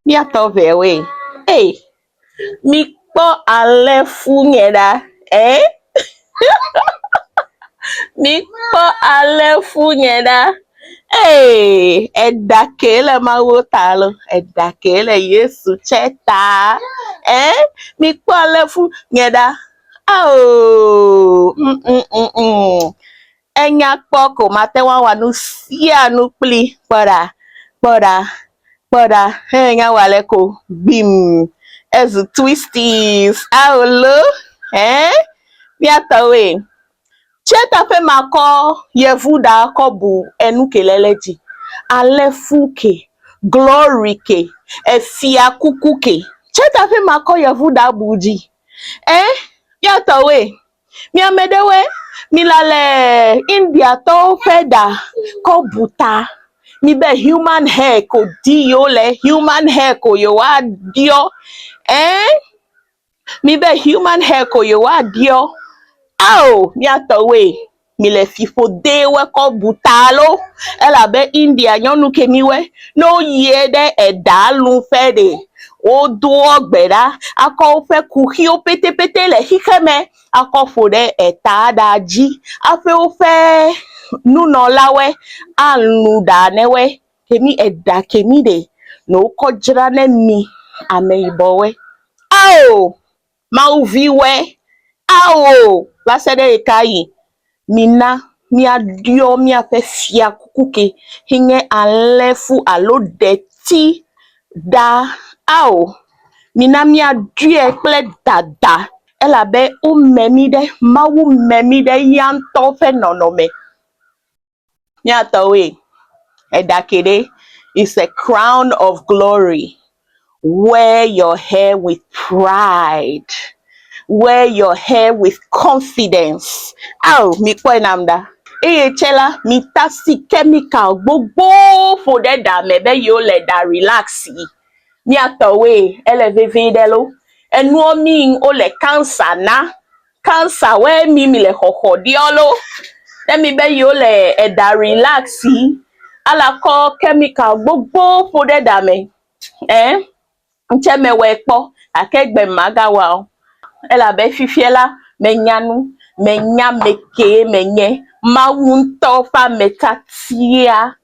Miatove we. Hey, mi po ale funyeda. Eh? Mi po ale funyeda. Hey, edakele mawotalo. Edakele Yesu cheta. Eh? Mi po ale funyeda. Oh. Enya poko matewa wanu sia nupli Poda, enya waleko bim as twisties aolo miatawe cheta fe mako yevuda kobu enukeleleji alefuke glory ke efia kukuke cheta fe mako yevuda buji miatawe miamedewe milale India to feda kobuta mi be human hair ko dio le human hair ko yo wa dio mi be human hair ko yo wa dio mi atowe mi le fifo de we ko butalo ela be India nyonu ke mi we no ye de edalu fe de o do ogbera ako fe ku hi o pete le hikeme ako fo de eta daji afe o fe nuno lawe anu da newe kemi eda kemi de no kojra ne mi ame ibowe mauviwe lasede kai mina mia dio mia fe fia kukuke hinge alefu alo deti da mina mia due kple dada elabe o memide mawu memide yanto fe nonome miatawe edakede is a crown of glory. Wear your hair with pride. Wear your hair with confidence. Mi namda. Chela mi tasi chemical gbogbo for de da mebe yo le da relaxi. Mi atawe eleveve delo. Enu mi o le cancer na. Cancer we mi le hoho diolo. Emi be yo le da relaxi. Ala ko chemical gbogbo for de da me. Ncheme wekpo akegbe magawa ela be fifiela menyanu menya meke menye mawunto fa metatia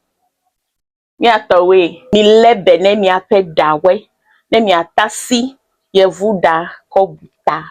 miatowe mi lebe ne mi ape dawe ne mi atasi yevuda kobuta